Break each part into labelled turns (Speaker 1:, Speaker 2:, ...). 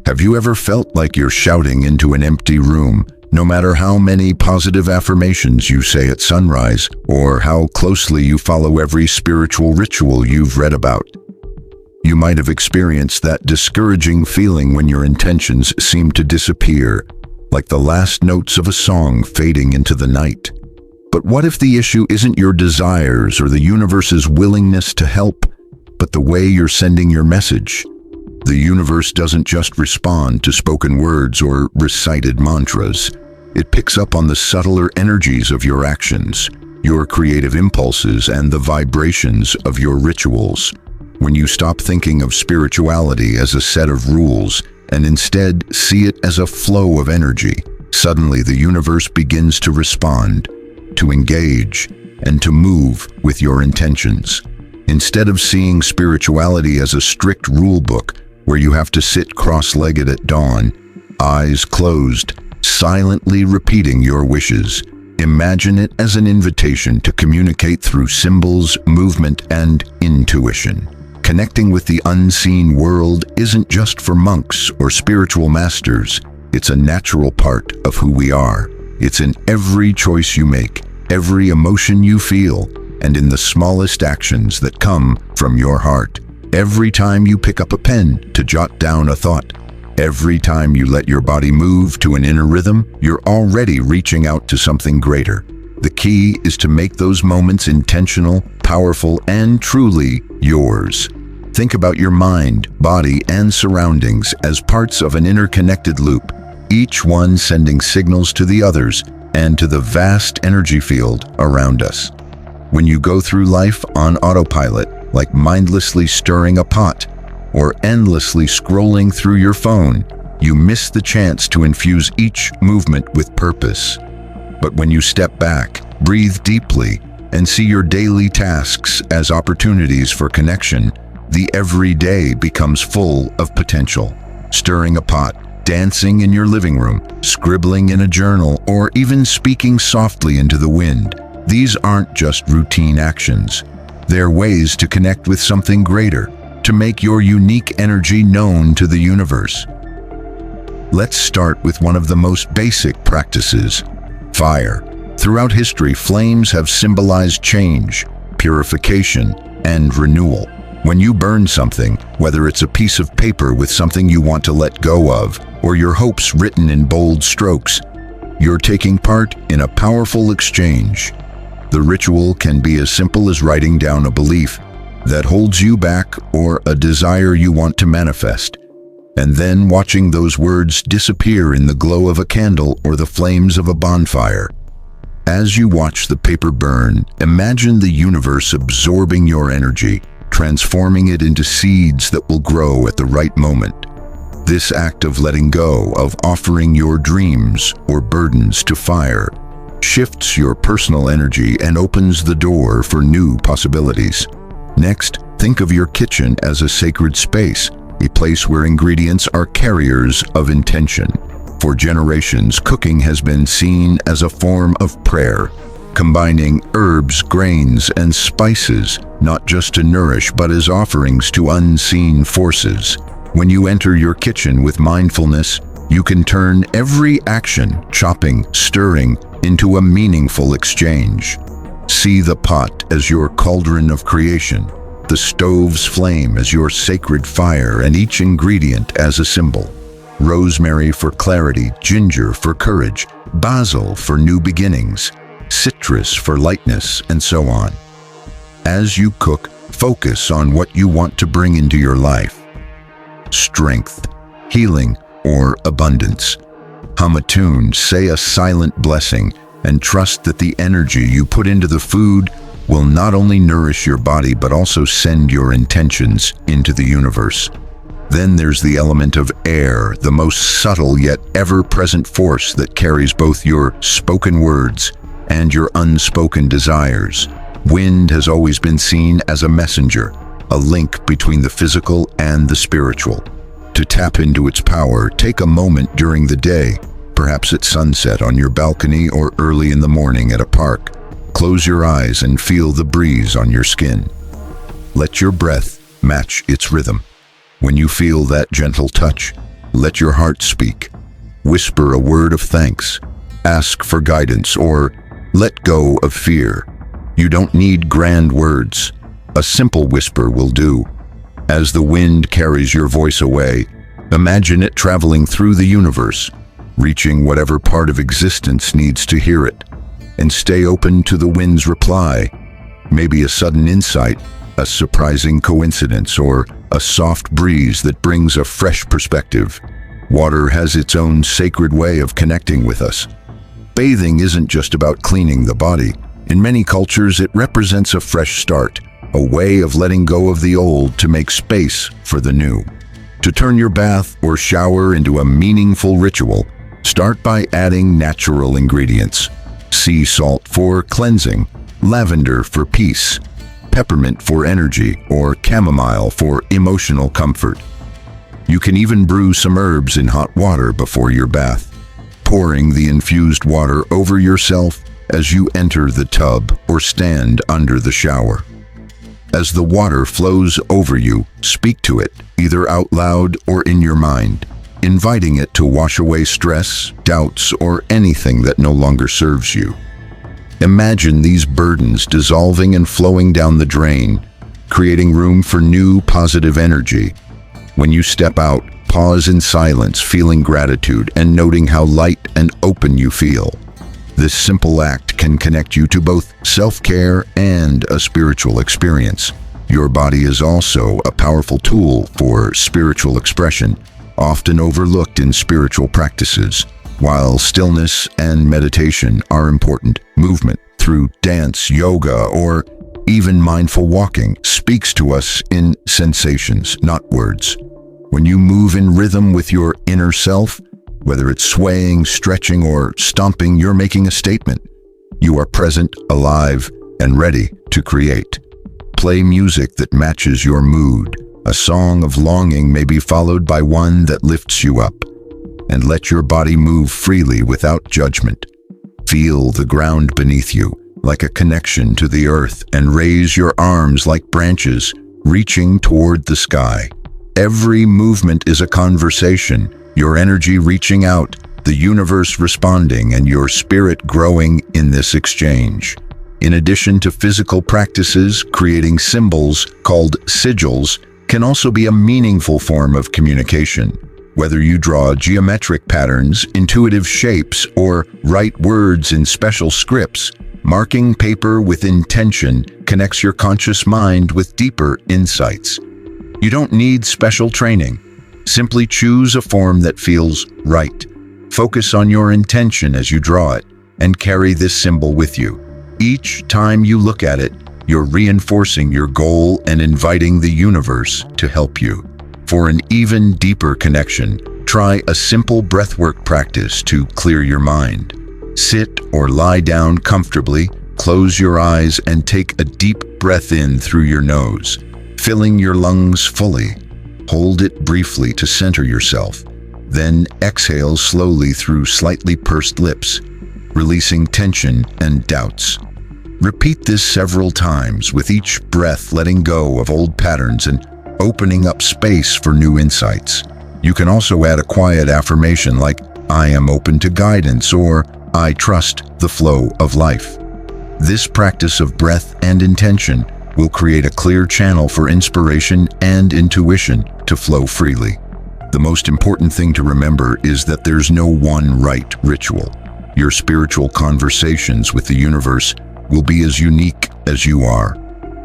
Speaker 1: Have you ever felt like you're shouting into an empty room, no matter how many positive affirmations you say at sunrise, or how closely you follow every spiritual ritual you've read about? You might have experienced that discouraging feeling when your intentions seem to disappear, like the last notes of a song fading into the night. But what if the issue isn't your desires or the universe's willingness to help, but the way you're sending your message? The universe doesn't just respond to spoken words or recited mantras. It picks up on the subtler energies of your actions, your creative impulses, and the vibrations of your rituals. When you stop thinking of spirituality as a set of rules and instead see it as a flow of energy, suddenly the universe begins to respond, to engage, and to move with your intentions. Instead of seeing spirituality as a strict rule book where you have to sit cross-legged at dawn, eyes closed, silently repeating your wishes, imagine it as an invitation to communicate through symbols, movement, and intuition. Connecting with the unseen world isn't just for monks or spiritual masters. It's a natural part of who we are. It's in every choice you make, every emotion you feel, and in the smallest actions that come from your heart. Every time you pick up a pen to jot down a thought, every time you let your body move to an inner rhythm, you're already reaching out to something greater. The key is to make those moments intentional, powerful, and truly yours. Think about your mind, body, and surroundings as parts of an interconnected loop, each one sending signals to the others and to the vast energy field around us. When you go through life on autopilot, like mindlessly stirring a pot or endlessly scrolling through your phone, you miss the chance to infuse each movement with purpose. But when you step back, breathe deeply, and see your daily tasks as opportunities for connection, the everyday becomes full of potential. Stirring a pot, dancing in your living room, scribbling in a journal, or even speaking softly into the wind. These aren't just routine actions. They're ways to connect with something greater, to make your unique energy known to the universe. Let's start with one of the most basic practices: fire. Throughout history, flames have symbolized change, purification, and renewal. When you burn something, whether it's a piece of paper with something you want to let go of, or your hopes written in bold strokes, you're taking part in a powerful exchange. The ritual can be as simple as writing down a belief that holds you back or a desire you want to manifest, and then watching those words disappear in the glow of a candle or the flames of a bonfire. As you watch the paper burn, imagine the universe absorbing your energy, transforming it into seeds that will grow at the right moment. This act of letting go, of offering your dreams or burdens to fire, shifts your personal energy and opens the door for new possibilities. Next, think of your kitchen as a sacred space, a place where ingredients are carriers of intention. For generations, cooking has been seen as a form of prayer, combining herbs, grains, and spices, not just to nourish but as offerings to unseen forces. When you enter your kitchen with mindfulness, you can turn every action, chopping, stirring, into a meaningful exchange. See the pot as your cauldron of creation, the stove's flame as your sacred fire, and each ingredient as a symbol. Rosemary for clarity, ginger for courage, basil for new beginnings, citrus for lightness, and so on. As you cook, focus on what you want to bring into your life: strength, healing, or abundance. Hum a tune, say a silent blessing, and trust that the energy you put into the food will not only nourish your body but also send your intentions into the universe. Then there's the element of air, the most subtle yet ever-present force that carries both your spoken words and your unspoken desires. Wind has always been seen as a messenger, a link between the physical and the spiritual. To tap into its power, take a moment during the day, perhaps at sunset on your balcony or early in the morning at a park. Close your eyes and feel the breeze on your skin. Let your breath match its rhythm. When you feel that gentle touch, Let your heart speak. Whisper a word of thanks. Ask for guidance or let go of fear. You don't need grand words. A simple whisper will do. As the wind carries your voice away, imagine it traveling through the universe, reaching whatever part of existence needs to hear it. And stay open to the wind's reply. Maybe a sudden insight, a surprising coincidence, or a soft breeze that brings a fresh perspective. Water has its own sacred way of connecting with us. Bathing isn't just about cleaning the body. In many cultures, it represents a fresh start, a way of letting go of the old to make space for the new. To turn your bath or shower into a meaningful ritual, start by adding natural ingredients. Sea salt for cleansing, lavender for peace, peppermint for energy, or chamomile for emotional comfort. You can even brew some herbs in hot water before your bath, pouring the infused water over yourself as you enter the tub or stand under the shower. As the water flows over you, speak to it, either out loud or in your mind, inviting it to wash away stress, doubts, or anything that no longer serves you. Imagine these burdens dissolving and flowing down the drain, creating room for new positive energy. When you step out, pause in silence, feeling gratitude and noting how light and open you feel. This simple act can connect you to both self-care and a spiritual experience. Your body is also a powerful tool for spiritual expression, often overlooked in spiritual practices. While stillness and meditation are important, movement through dance, yoga, or even mindful walking speaks to us in sensations, not words. When you move in rhythm with your inner self, whether it's swaying, stretching, or stomping, you're making a statement. You are present, alive, and ready to create. Play music that matches your mood. A song of longing may be followed by one that lifts you up. And let your body move freely without judgment. Feel the ground beneath you, like a connection to the earth, and raise your arms like branches, reaching toward the sky. Every movement is a conversation, your energy reaching out, the universe responding, and your spirit growing in this exchange. In addition to physical practices, creating symbols called sigils can also be a meaningful form of communication. Whether you draw geometric patterns, intuitive shapes, or write words in special scripts, marking paper with intention connects your conscious mind with deeper insights. You don't need special training. Simply choose a form that feels right. Focus on your intention as you draw it, and carry this symbol with you. Each time you look at it, you're reinforcing your goal and inviting the universe to help you. For an even deeper connection, try a simple breathwork practice to clear your mind. Sit or lie down comfortably, close your eyes, and take a deep breath in through your nose, filling your lungs fully. Hold it briefly to center yourself. Then exhale slowly through slightly pursed lips, releasing tension and doubts. Repeat this several times, with each breath letting go of old patterns and opening up space for new insights. You can also add a quiet affirmation like, "I am open to guidance," or "I trust the flow of life." This practice of breath and intention will create a clear channel for inspiration and intuition to flow freely. The most important thing to remember is that there's no one right ritual. Your spiritual conversations with the universe will be as unique as you are.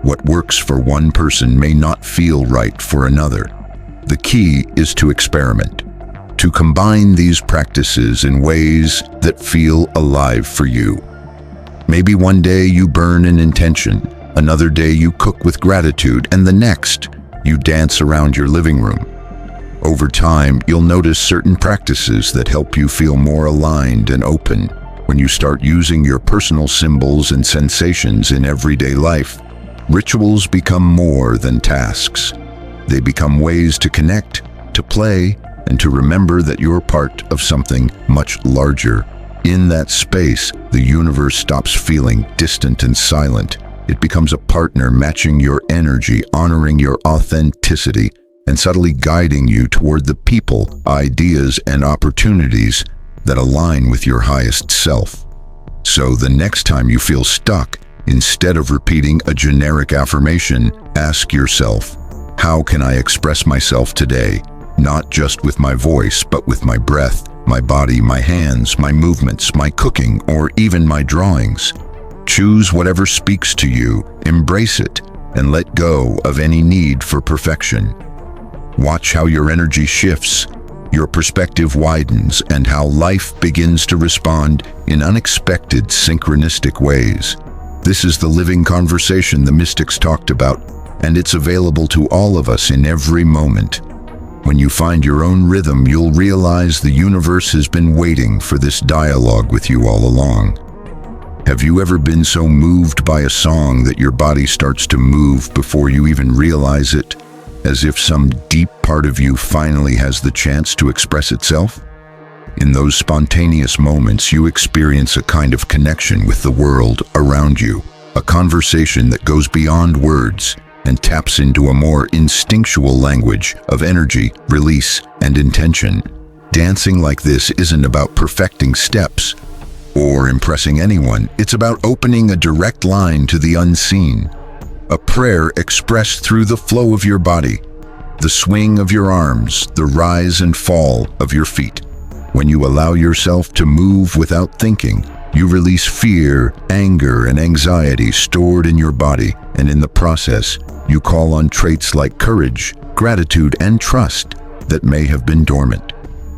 Speaker 1: What works for one person may not feel right for another. The key is to experiment, to combine these practices in ways that feel alive for you. Maybe one day you burn an intention, another day you cook with gratitude, and the next you dance around your living room. Over time, you'll notice certain practices that help you feel more aligned and open. When you start using your personal symbols and sensations in everyday life, rituals become more than tasks. They become ways to connect, to play, and to remember that you're part of something much larger. In that space, the universe stops feeling distant and silent. It becomes a partner matching your energy, honoring your authenticity, and subtly guiding you toward the people, ideas, and opportunities that align with your highest self. So the next time you feel stuck, instead of repeating a generic affirmation, ask yourself, how can I express myself today? Not just with my voice, but with my breath, my body, my hands, my movements, my cooking, or even my drawings. Choose whatever speaks to you, embrace it, and let go of any need for perfection. Watch how your energy shifts, your perspective widens, and how life begins to respond in unexpected, synchronistic ways. This is the living conversation the mystics talked about, and it's available to all of us in every moment. When you find your own rhythm, you'll realize the universe has been waiting for this dialogue with you all along. Have you ever been so moved by a song that your body starts to move before you even realize it, as if some deep part of you finally has the chance to express itself? In those spontaneous moments, you experience a kind of connection with the world around you, a conversation that goes beyond words and taps into a more instinctual language of energy, release, and intention. Dancing like this isn't about perfecting steps or impressing anyone. It's about opening a direct line to the unseen, a prayer expressed through the flow of your body, the swing of your arms, the rise and fall of your feet. When you allow yourself to move without thinking, you release fear, anger, and anxiety stored in your body, and in the process, you call on traits like courage, gratitude, and trust that may have been dormant.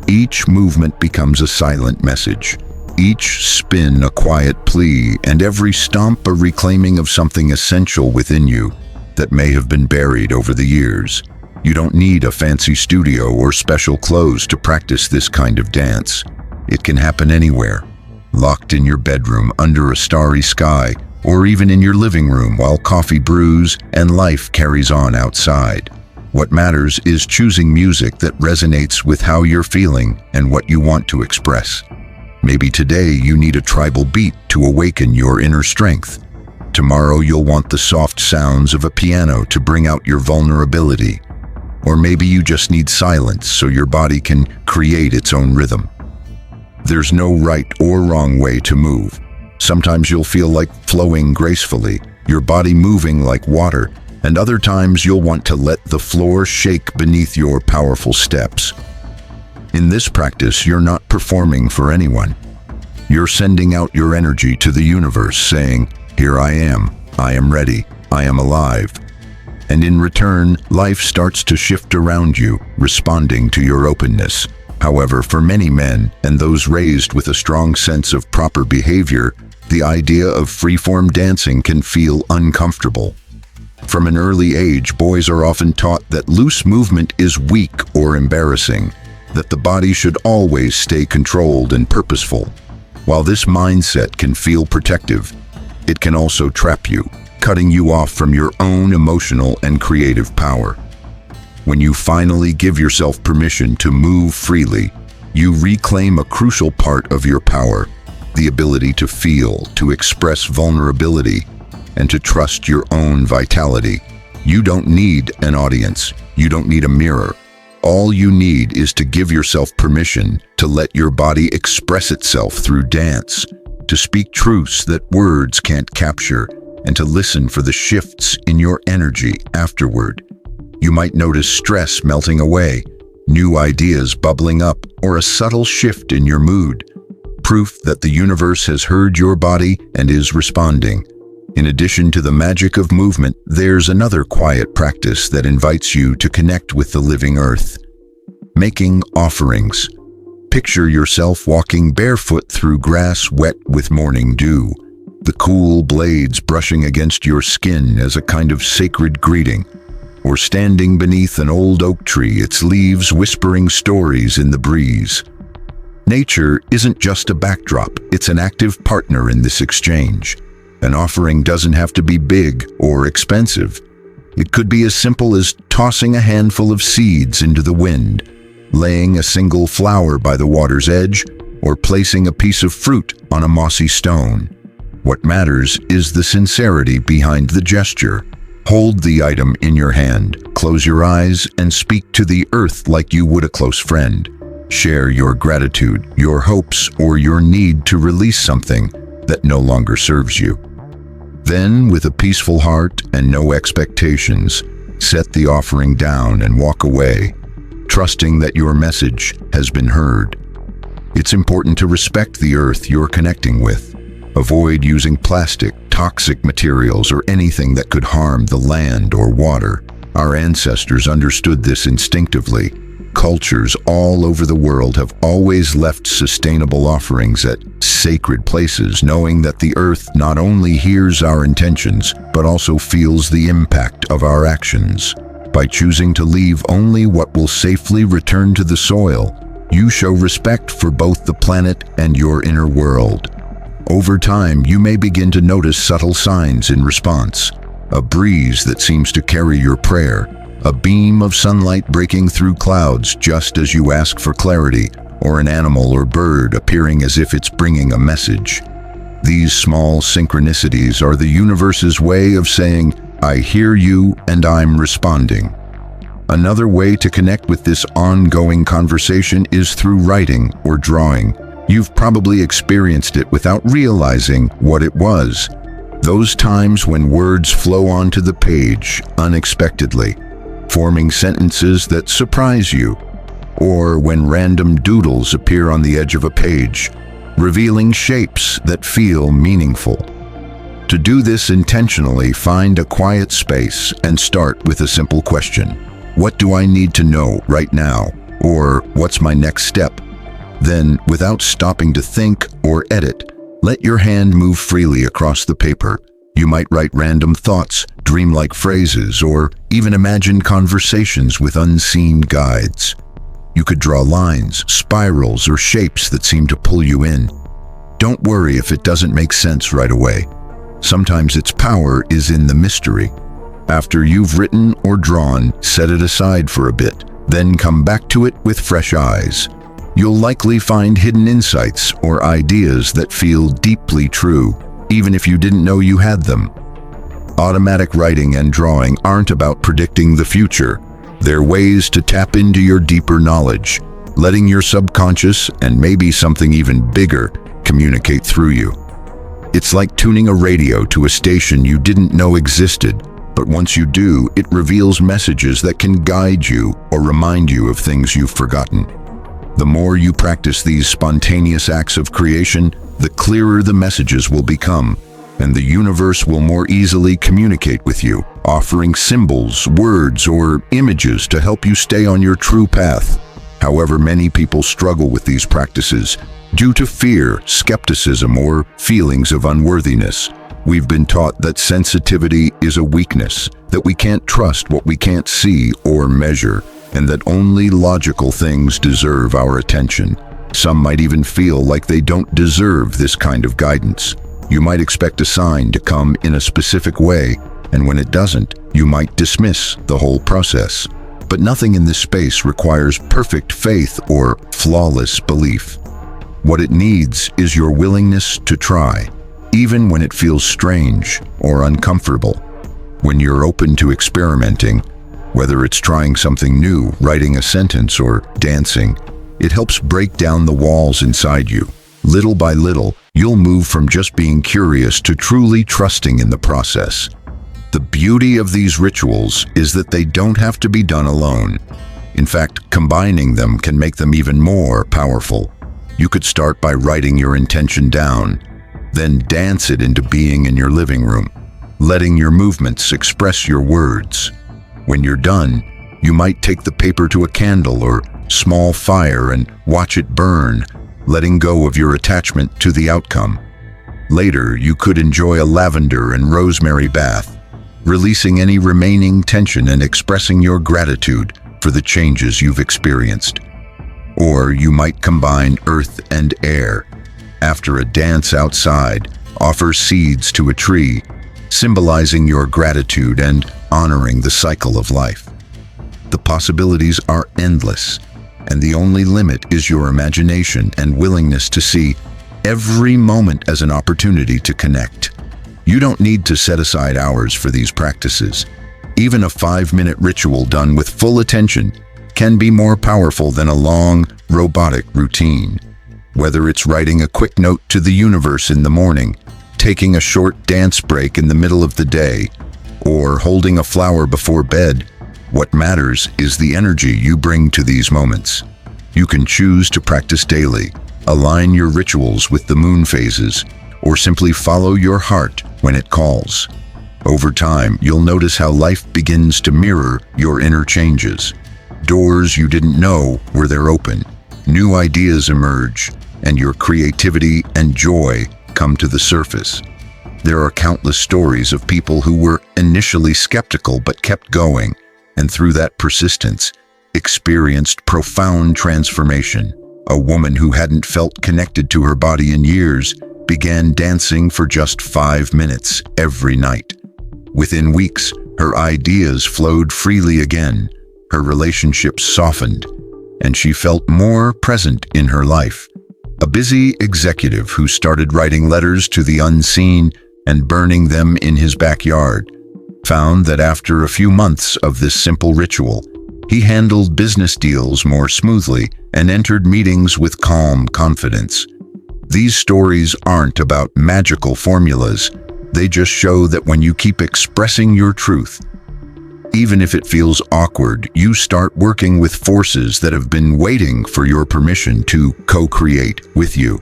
Speaker 1: Each movement becomes a silent message, each spin a quiet plea, and every stomp a reclaiming of something essential within you that may have been buried over the years. You don't need a fancy studio or special clothes to practice this kind of dance. It can happen anywhere, locked in your bedroom, under a starry sky, or even in your living room while coffee brews and life carries on outside. What matters is choosing music that resonates with how you're feeling and what you want to express. Maybe today you need a tribal beat to awaken your inner strength. Tomorrow you'll want the soft sounds of a piano to bring out your vulnerability. Or maybe you just need silence so your body can create its own rhythm. There's no right or wrong way to move. Sometimes you'll feel like flowing gracefully, your body moving like water, and other times you'll want to let the floor shake beneath your powerful steps. In this practice, you're not performing for anyone. You're sending out your energy to the universe, saying, "Here I am ready, I am alive." And in return, life starts to shift around you, responding to your openness. However, for many men, and those raised with a strong sense of proper behavior, the idea of freeform dancing can feel uncomfortable. From an early age, boys are often taught that loose movement is weak or embarrassing, that the body should always stay controlled and purposeful. While this mindset can feel protective, it can also trap you, cutting you off from your own emotional and creative power. When you finally give yourself permission to move freely, you reclaim a crucial part of your power, the ability to feel, to express vulnerability, and to trust your own vitality. You don't need an audience. You don't need a mirror. All you need is to give yourself permission to let your body express itself through dance, to speak truths that words can't capture, and to listen for the shifts in your energy afterward. You might notice stress melting away, new ideas bubbling up, or a subtle shift in your mood, proof that the universe has heard your body and is responding. In addition to the magic of movement, there's another quiet practice that invites you to connect with the living earth. Making offerings. Picture yourself walking barefoot through grass wet with morning dew, the cool blades brushing against your skin as a kind of sacred greeting, or standing beneath an old oak tree, its leaves whispering stories in the breeze. Nature isn't just a backdrop, it's an active partner in this exchange. An offering doesn't have to be big or expensive. It could be as simple as tossing a handful of seeds into the wind, laying a single flower by the water's edge, or placing a piece of fruit on a mossy stone. What matters is the sincerity behind the gesture. Hold the item in your hand, Close your eyes and speak to the earth like you would a close friend. Share your gratitude, your hopes, or your need to release something that no longer serves you. Then, with a peaceful heart and no expectations, set the offering down and walk away, trusting that your message has been heard. It's important to respect the earth you're connecting with. Avoid using plastic, toxic materials, or anything that could harm the land or water. Our ancestors understood this instinctively. Cultures all over the world have always left sustainable offerings at sacred places, knowing that the earth not only hears our intentions, but also feels the impact of our actions. By choosing to leave only what will safely return to the soil, you show respect for both the planet and your inner world. Over time, you may begin to notice subtle signs in response. A breeze that seems to carry your prayer, a beam of sunlight breaking through clouds just as you ask for clarity, or an animal or bird appearing as if it's bringing a message. These small synchronicities are the universe's way of saying, "I hear you and I'm responding." Another way to connect with this ongoing conversation is through writing or drawing. You've probably experienced it without realizing what it was. Those times when words flow onto the page unexpectedly, forming sentences that surprise you, or when random doodles appear on the edge of a page, revealing shapes that feel meaningful. To do this intentionally, find a quiet space and start with a simple question. What do I need to know right now? Or what's my next step? Then, without stopping to think or edit, let your hand move freely across the paper. You might write random thoughts, dreamlike phrases, or even imagine conversations with unseen guides. You could draw lines, spirals, or shapes that seem to pull you in. Don't worry if it doesn't make sense right away. Sometimes its power is in the mystery. After you've written or drawn, set it aside for a bit, then come back to it with fresh eyes. You'll likely find hidden insights or ideas that feel deeply true, even if you didn't know you had them. Automatic writing and drawing aren't about predicting the future. They're ways to tap into your deeper knowledge, letting your subconscious, and maybe something even bigger, communicate through you. It's like tuning a radio to a station you didn't know existed, but once you do, it reveals messages that can guide you or remind you of things you've forgotten. The more you practice these spontaneous acts of creation, the clearer the messages will become, and the universe will more easily communicate with you, offering symbols, words, or images to help you stay on your true path. However, many people struggle with these practices due to fear, skepticism, or feelings of unworthiness. We've been taught that sensitivity is a weakness, that we can't trust what we can't see or measure, and that only logical things deserve our attention. Some might even feel like they don't deserve this kind of guidance. You might expect a sign to come in a specific way, and when it doesn't, you might dismiss the whole process. But nothing in this space requires perfect faith or flawless belief. What it needs is your willingness to try, even when it feels strange or uncomfortable. When you're open to experimenting, whether it's trying something new, writing a sentence, or dancing, it helps break down the walls inside you. Little by little, you'll move from just being curious to truly trusting in the process. The beauty of these rituals is that they don't have to be done alone. In fact, combining them can make them even more powerful. You could start by writing your intention down, then dance it into being in your living room, letting your movements express your words. When you're done, you might take the paper to a candle or small fire and watch it burn, letting go of your attachment to the outcome. Later, you could enjoy a lavender and rosemary bath, releasing any remaining tension and expressing your gratitude for the changes you've experienced. Or you might combine earth and air. After a dance outside, offer seeds to a tree, symbolizing your gratitude and honoring the cycle of life. The possibilities are endless, and the only limit is your imagination and willingness to see every moment as an opportunity to connect. You don't need to set aside hours for these practices. Even a 5-minute ritual done with full attention can be more powerful than a long, robotic routine. Whether it's writing a quick note to the universe in the morning, taking a short dance break in the middle of the day, or holding a flower before bed, what matters is the energy you bring to these moments. You can choose to practice daily, align your rituals with the moon phases, or simply follow your heart when it calls. Over time, you'll notice how life begins to mirror your inner changes. Doors you didn't know were there open, new ideas emerge, and your creativity and joy come to the surface. There are countless stories of people who were initially skeptical but kept going, and through that persistence, experienced profound transformation. A woman who hadn't felt connected to her body in years began dancing for just 5 minutes every night. Within weeks, her ideas flowed freely again, her relationships softened, and she felt more present in her life. A busy executive who started writing letters to the unseen and burning them in his backyard found that after a few months of this simple ritual, he handled business deals more smoothly and entered meetings with calm confidence. These stories aren't about magical formulas. They just show that when you keep expressing your truth, even if it feels awkward, you start working with forces that have been waiting for your permission to co-create with you.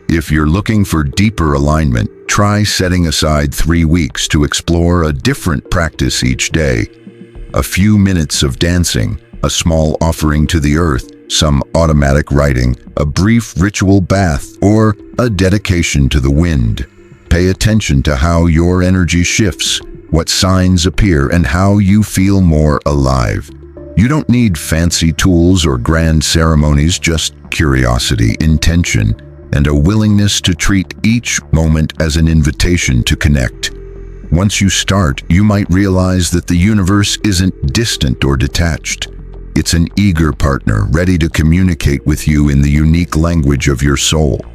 Speaker 1: If you're looking for deeper alignment, try setting aside 3 weeks to explore a different practice each day. A few minutes of dancing, a small offering to the earth, some automatic writing, a brief ritual bath, or a dedication to the wind. Pay attention to how your energy shifts, what signs appear, and how you feel more alive. You don't need fancy tools or grand ceremonies, just curiosity, intention, and a willingness to treat each moment as an invitation to connect. Once you start, you might realize that the universe isn't distant or detached. It's an eager partner ready to communicate with you in the unique language of your soul.